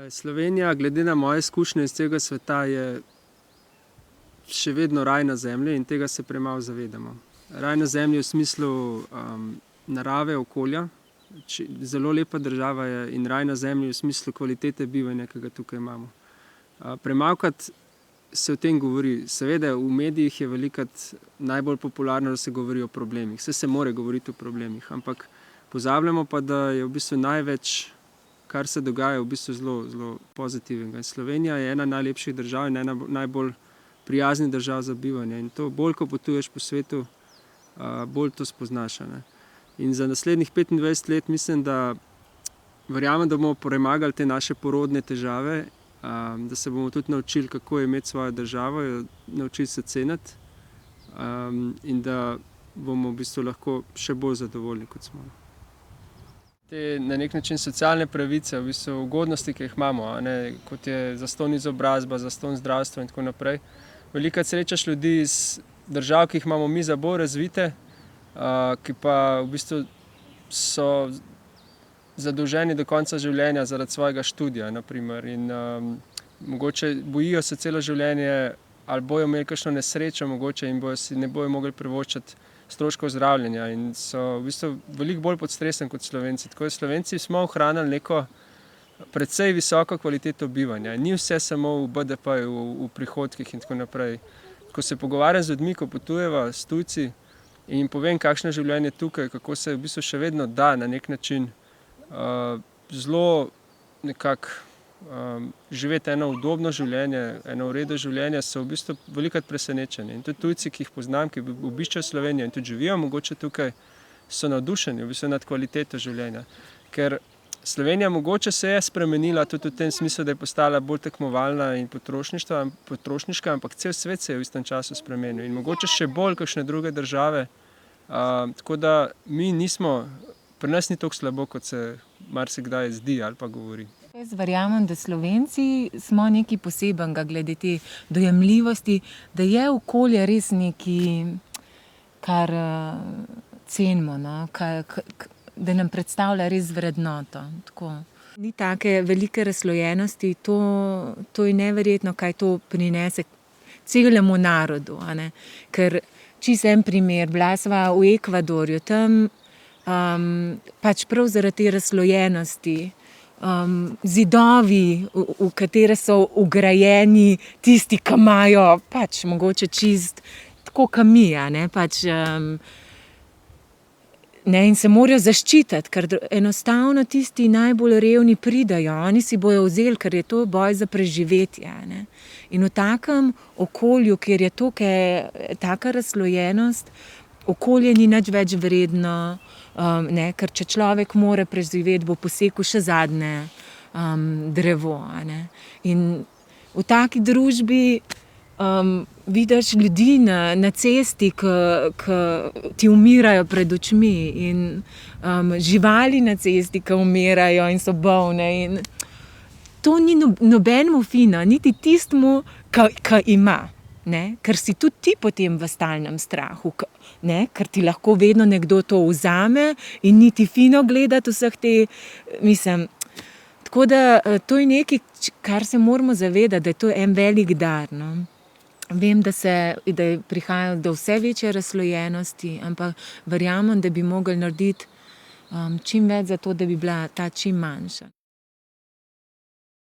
Slovenija, glede na moje izkušnje iz celega sveta, je še vedno raj na zemlji in tega se premalo zavedamo. Raj na zemlji v smislu narave, okolja. Zelo lepa država je in raj na zemlji v smislu kvalitete bivanja, ki ga tukaj imamo. Premalokrat se o tem govori. Seveda v medijih je velikokrat najbolj popularno, da se govori o problemih. Saj se more govoriti o problemih, ampak pozabljamo pa, da je v bistvu največ, kar se dogaja, v bistvu zelo pozitivnega. Slovenija je ena najlepših držav in ena najbolj prijaznih držav za bivanje. In to bolj, ko potuješ po svetu, bolj to spoznaš, ne. In za naslednjih 25 let mislim, da verjamem, da bomo premagali te naše porodne težave, da se bomo tudi naučili, kako je imeti svojo državo, jo naučili se ceniti, in da bomo v bistvu lahko še bolj zadovoljni, kot smo. Te na nek način socialne pravice, v bistvu ugodnosti, ki jih imamo, kot je zastonj izobrazba, zastonj zdravstvo in tako naprej. Velikokrat srečaš ljudi iz držav, ki jih imamo mi za bolj razvite, ki pa v bistvu so zadolženi do konca življenja zaradi svojega študija, na primer. In mogoče bojijo se celo življenje, ali bojo imeli kakšno nesrečo mogoče in si ne bojo mogli privoščiti stroškov zdravljenja in so v bistvu veliko bolj pod stresom kot Slovenci. Tako da Slovenci smo ohranili neko precej visoko kvaliteto bivanja. Ni vse samo v BDP-ju, v prihodkih in tako naprej. Ko se pogovarjam z ljudmi, ko potujeva s tujci in povem, kakšno je življenje tukaj, kako se v bistvu še vedno da na nek način zelo nekako živeti eno udobno življenje, eno v redu življenje, so v bistvu velikokrat presenečeni. In tudi tujci, ki jih poznam, ki obiščejo Slovenijo in tudi živijo mogoče tukaj, so navdušeni v bistvu nad kvaliteto življenja. Ker Slovenija mogoče se je spremenila tudi v tem smislu, da je postala bolj tekmovalna in potrošniška, ampak cel svet se je v istem času spremenil in mogoče še bolj kakšne druge države. Tako da pri nas ni toliko slabo, kot se marsikdaj zdi ali pa govori. Jaz verjamem, da Slovenci smo nekaj posebenega glede te dojemljivosti, da je okolje res nekaj, kar cenimo, no? Da nam predstavlja res vrednoto. Tako. Ni take velike razslojenosti, to je neverjetno, kaj to prinese celemu narodu. Ker čisto en primer, bila sva v Ekvadorju, tam pač prav zaradi te razslojenosti, zidovi, v katere so vgrajeni tisti, ki imajo pač mogoče čist tako kot mi, pač in se morajo zaščititi, ker enostavno tisti najbolj revni pridejo, oni si bojo vzeli, ker je to boj za preživetje. In v takem okolju, kjer je taka razslojenost, okolje ni nič več vredno, ker če človek mora preživeti, bo posekal še zadnje drevo. In v taki družbi vidiš ljudi na cesti, ki ti umirajo pred očmi, in živali na cesti, ki umirajo in so bolne. In to ni nobenemu fino, niti tistemu, ki ima. Ker si tudi ti potem v stalnem strahu, ker ti lahko vedno nekdo to vzame in ni ti fino gledati vseh te, tako da to je nekaj, kar se moramo zavedati, da je to en velik dar, no. Vem, da je prihajalo do vse večje razslojenosti, ampak verjamem, da bi mogli narediti čim več za to, da bi bila ta čim manjša.